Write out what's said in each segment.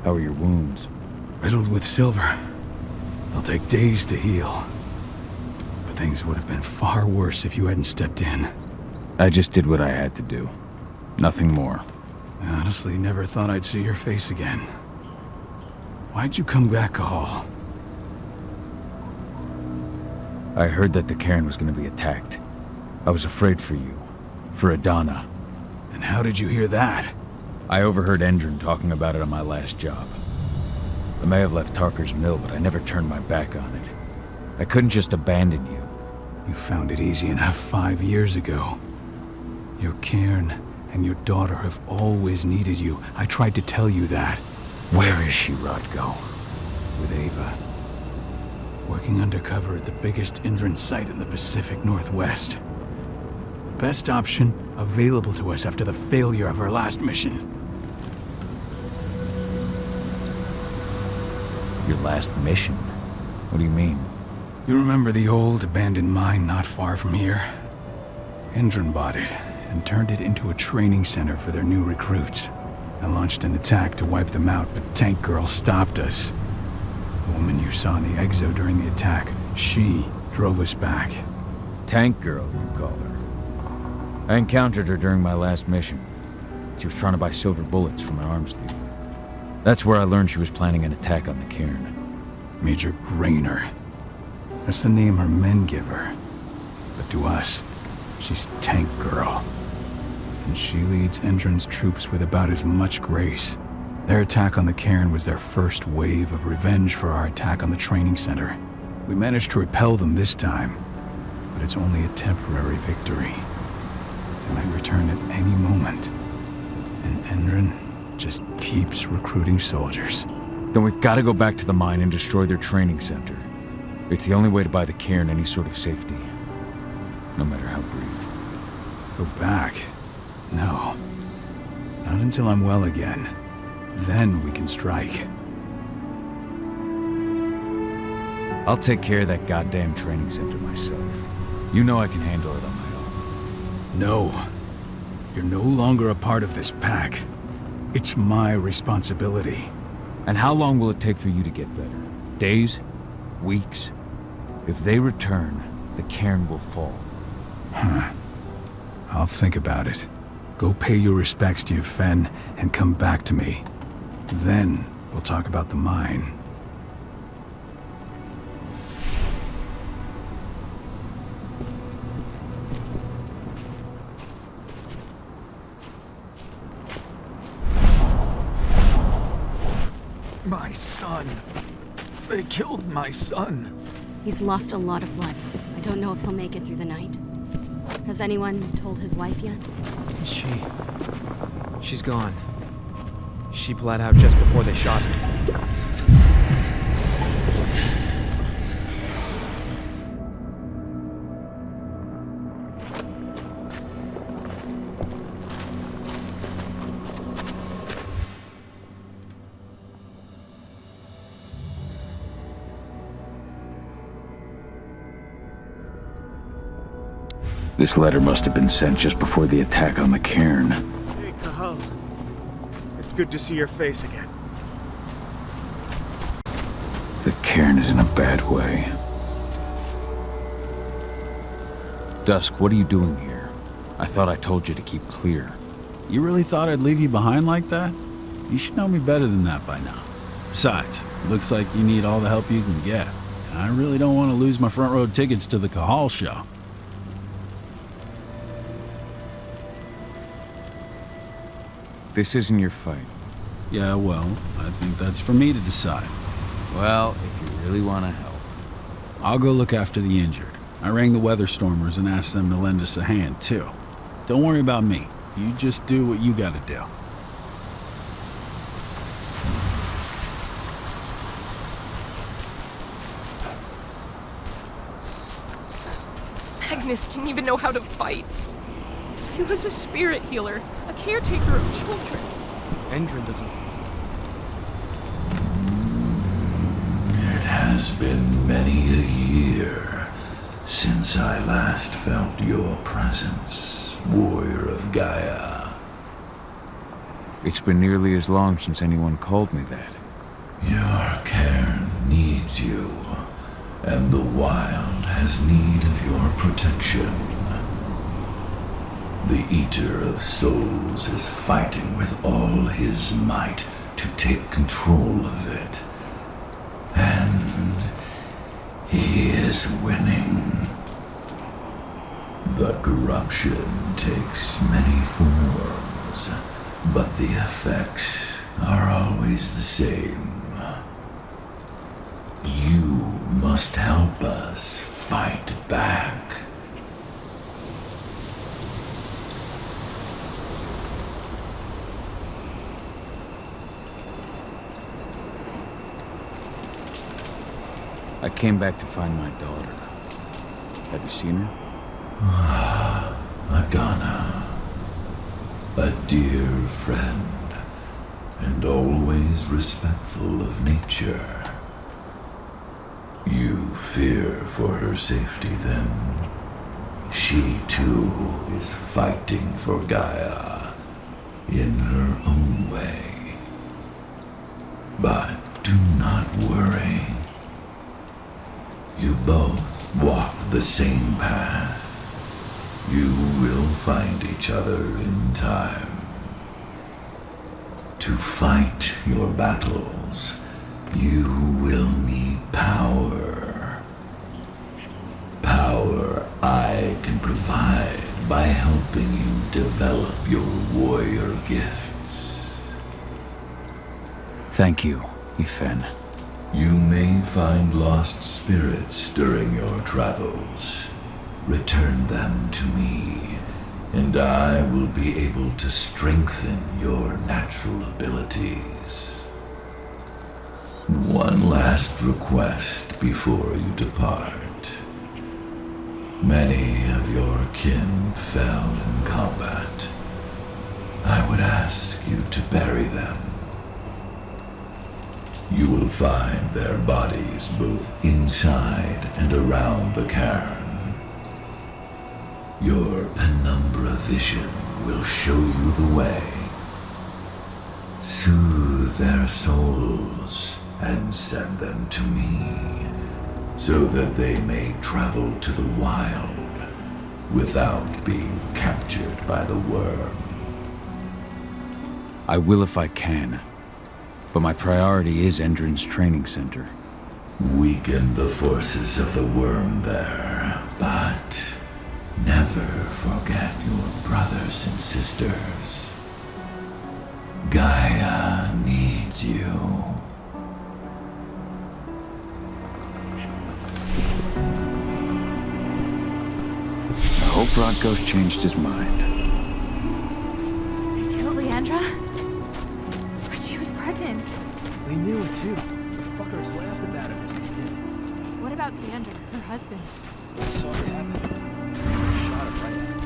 How are your wounds? Riddled with silver. They'll take days to heal. But things would have been far worse if you hadn't stepped in. I just did what I had to do. Nothing more. I honestly never thought I'd see your face again. Why'd you come back, Cahal? I heard that the cairn was going to be attacked. I was afraid for you. For Adana. And how did you hear that? I overheard Endron talking about it on my last job. I may have left Tarker's mill, but I never turned my back on it. I couldn't just abandon you. You found it easy enough 5 years ago. Your cairn and your daughter have always needed you. I tried to tell you that. Where is she, Rodko? With Ava. Working undercover at the biggest Indran site in the Pacific Northwest. The best option available to us after the failure of our last mission. Your last mission? What do you mean? You remember the old abandoned mine not far from here? Indran bought it and turned it into a training center for their new recruits. I launched an attack to wipe them out, but Tank Girl stopped us. The woman you saw in the exo during the attack, she drove us back. Tank Girl, you call her. I encountered her during my last mission. She was trying to buy silver bullets from an arms dealer. That's where I learned she was planning an attack on the cairn. Major Grainer. That's the name her men give her. But to us, she's Tank Girl. And she leads Endron's troops with about as much grace. Their attack on the cairn was their first wave of revenge for our attack on the training center. We managed to repel them this time, but it's only a temporary victory. They might return at any moment. And Endron just keeps recruiting soldiers. Then we've got to go back to the mine and destroy their training center. It's the only way to buy the cairn any sort of safety. No matter how brief. Go back? No. Not until I'm well again. Then we can strike. I'll take care of that goddamn training center myself. You know I can handle it on my own. No. You're no longer a part of this pack. It's my responsibility. And how long will it take for you to get better? Days? Weeks? If they return, the cairn will fall. Huh. I'll think about it. Go pay your respects to your Fen and come back to me. Then we'll talk about the mine. My son. They killed my son. He's lost a lot of blood. I don't know if he'll make it through the night. Has anyone told his wife yet? She's gone. She bled out just before they shot her. This letter must have been sent just before the attack on the cairn. Hey, Cahal. It's good to see your face again. The cairn is in a bad way. Dusk, what are you doing here? I thought I told you to keep clear. You really thought I'd leave you behind like that? You should know me better than that by now. Besides, looks like you need all the help you can get. And I really don't want to lose my front row tickets to the Cahal show. This isn't your fight. Yeah, well, I think that's for me to decide. Well, if you really want to help. I'll go look after the injured. I rang the Weatherstormers and asked them to lend us a hand, too. Don't worry about me. You just do what you gotta do. Magnus didn't even know how to fight. He was a spirit healer, a caretaker of children. Endron doesn't... It has been many a year since I last felt your presence, warrior of Gaia. It's been nearly as long since anyone called me that. Your cairn needs you, and the wild has need of your protection. The Eater of Souls is fighting with all his might to take control of it. And he is winning. The corruption takes many forms, but the effects are always the same. You must help us fight back. I came back to find my daughter. Have you seen her? Adana, a dear friend, and always respectful of nature. You fear for her safety, then? She, too, is fighting for Gaia in her own way. But do not worry. You both walk the same path. You will find each other in time. To fight your battles, you will need power. Power I can provide by helping you develop your warrior gifts. Thank you, Ifen. You may find lost spirits during your travels. Return them to me, and I will be able to strengthen your natural abilities. One last request before you depart. Many of your kin fell in combat. I would ask you to bury them. You will find their bodies both inside and around the cairn. Your penumbra vision will show you the way. Soothe their souls and send them to me, so that they may travel to the wild without being captured by the worm. I will if I can, but my priority is Endron's training center. Weaken the forces of the worm there, but never forget your brothers and sisters. Gaia needs you. I hope Rodko's changed his mind. They killed Leandra? But she was pregnant. They knew it too. The fuckers laughed about it as they did. What about Xander, her husband? I saw it happen. Shot him right out.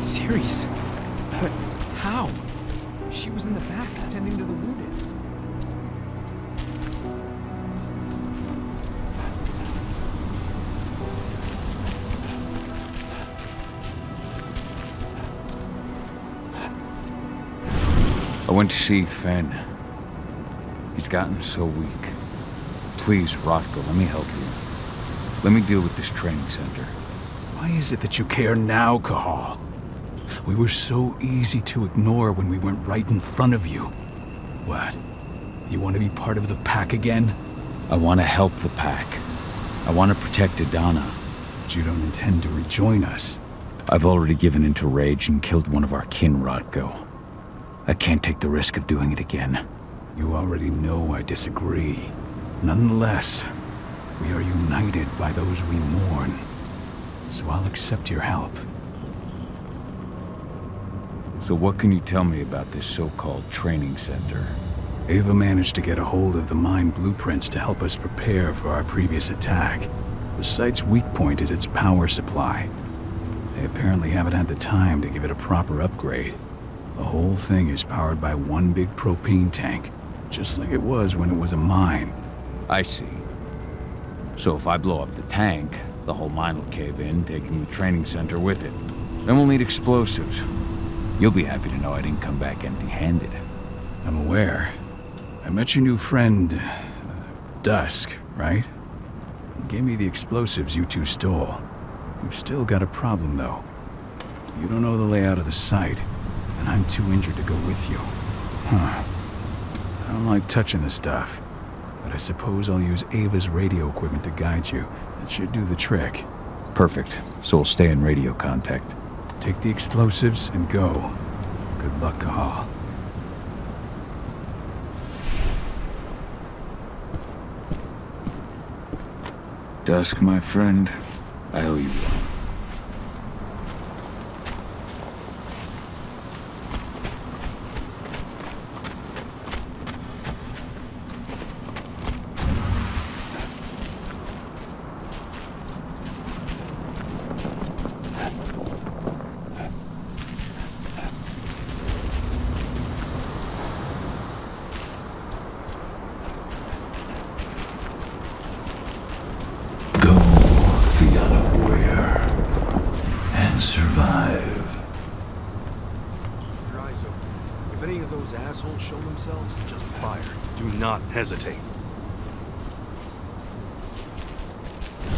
Serious? But how? She was in the back attending to the wounded. I went to see Fen. He's gotten so weak. Please, Rodko, let me help you. Let me deal with this training center. Why is it that you care now, Cahal? We were so easy to ignore when we went right in front of you. What? You want to be part of the pack again? I want to help the pack. I want to protect Adana. But you don't intend to rejoin us. I've already given in to rage and killed one of our kin, Rodko. I can't take the risk of doing it again. You already know I disagree. Nonetheless, we are united by those we mourn. So I'll accept your help. So what can you tell me about this so-called training center? Ava managed to get a hold of the mine blueprints to help us prepare for our previous attack. The site's weak point is its power supply. They apparently haven't had the time to give it a proper upgrade. The whole thing is powered by one big propane tank, just like it was when it was a mine. I see. So if I blow up the tank, the whole mine will cave in, taking the training center with it. Then we'll need explosives. You'll be happy to know I didn't come back empty-handed. I'm aware. I met your new friend, Dusk, right? He gave me the explosives you two stole. We've still got a problem, though. You don't know the layout of the site, and I'm too injured to go with you. Huh. I don't like touching the stuff, but I suppose I'll use Ava's radio equipment to guide you. That should do the trick. Perfect. So we'll stay in radio contact. Take the explosives and go. Good luck, Cahal. Dusk, my friend, I owe you one. Hesitate.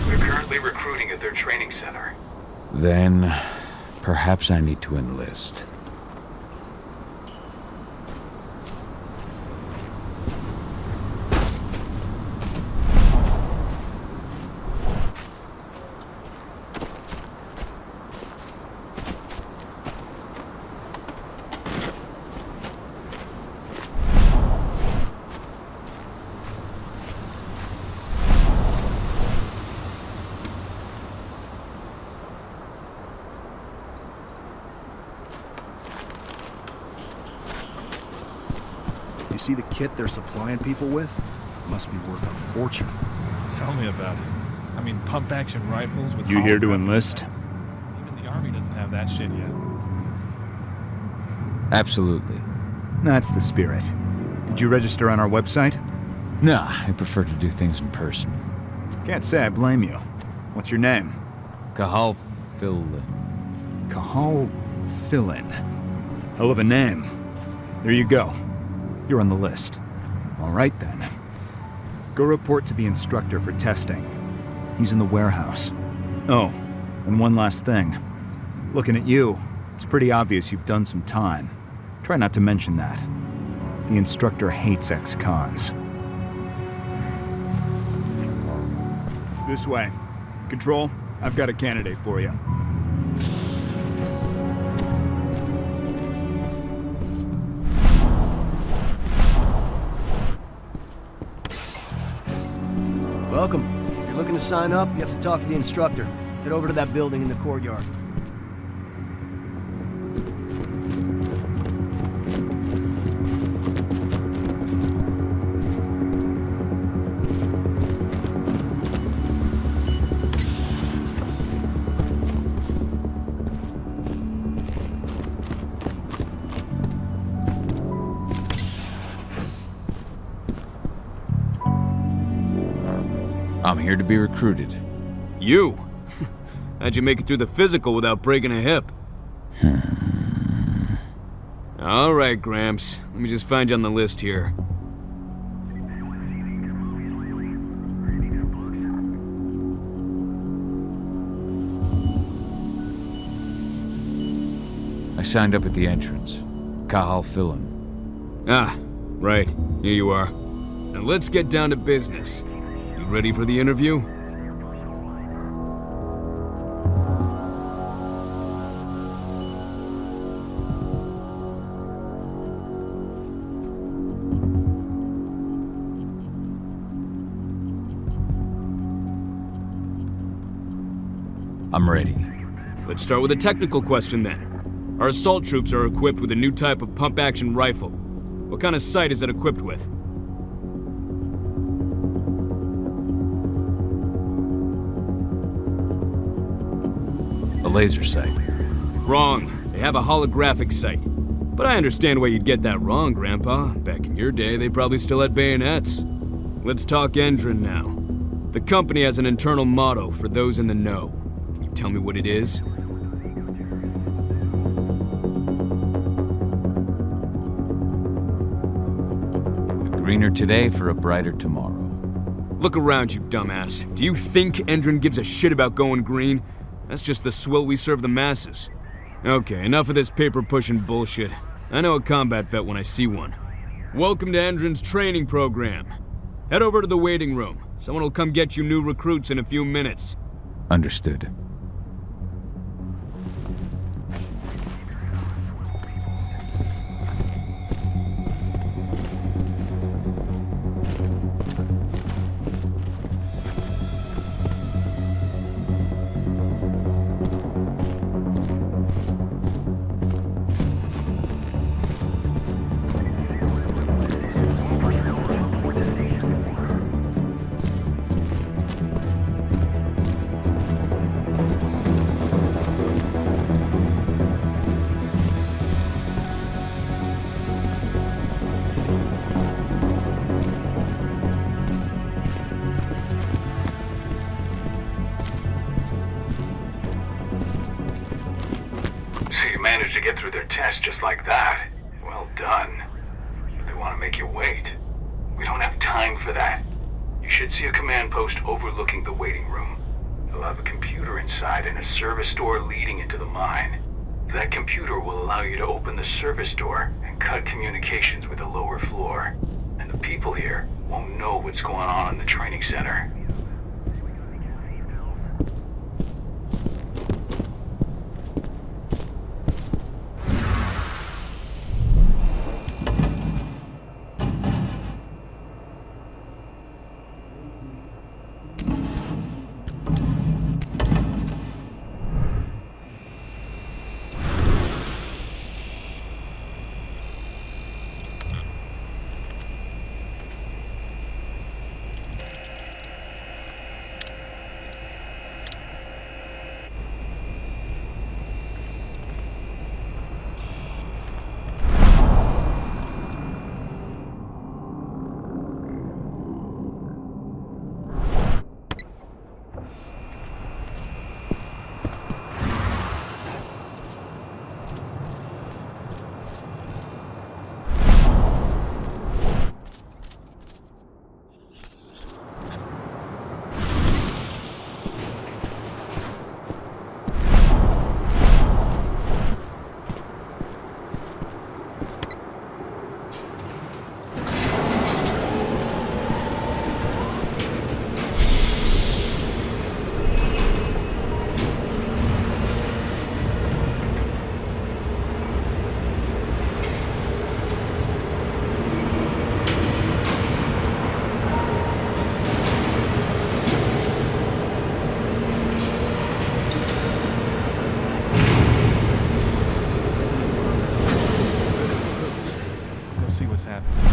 We're currently recruiting at their training center. Then, perhaps I need to enlist. You see the kit they're supplying people with? Must be worth a fortune. Tell me about it. I mean, pump-action rifles with... You here to enlist? Even the Army doesn't have that shit yet. Absolutely. That's the spirit. Did you register on our website? Nah, I prefer to do things in person. Can't say I blame you. What's your name? Cahal Fillin. Cahal Fillin. Hell of a name. There you go. You're on the list. All right, then. Go report to the instructor for testing. He's in the warehouse. Oh, and one last thing. Looking at you, it's pretty obvious you've done some time. Try not to mention that. The instructor hates ex-cons. This way. Control, I've got a candidate for you. Welcome. If you're looking to sign up, you have to talk to the instructor. Head over to that building in the courtyard. I'm here to be recruited. You? How'd you make it through the physical without breaking a hip? All right, Gramps. Let me just find you on the list here. I signed up at the entrance. Cahal Fillin. Ah, right. Here you are. Now let's get down to business. You ready for the interview? I'm ready. Let's start with a technical question then. Our assault troops are equipped with a new type of pump-action rifle. What kind of sight is it equipped with? A laser sight. Wrong. They have a holographic sight. But I understand why you'd get that wrong, Grandpa. Back in your day, they probably still had bayonets. Let's talk Endron now. The company has an internal motto for those in the know. Can you tell me what it is? A greener today for a brighter tomorrow. Look around, you dumbass. Do you think Endron gives a shit about going green? That's just the swill we serve the masses. Okay, enough of this paper-pushing bullshit. I know a combat vet when I see one. Welcome to Endron's training program. Head over to the waiting room. Someone will come get you new recruits in a few minutes. Understood. Managed to get through their test just like that. Well done. But they want to make you wait. We don't have time for that. You should see a command post overlooking the waiting room. They'll have a computer inside and a service door leading into the mine. That computer will allow you to open the service door and cut communications with the lower floor. And the people here won't know what's going on in the training center. See what's happening.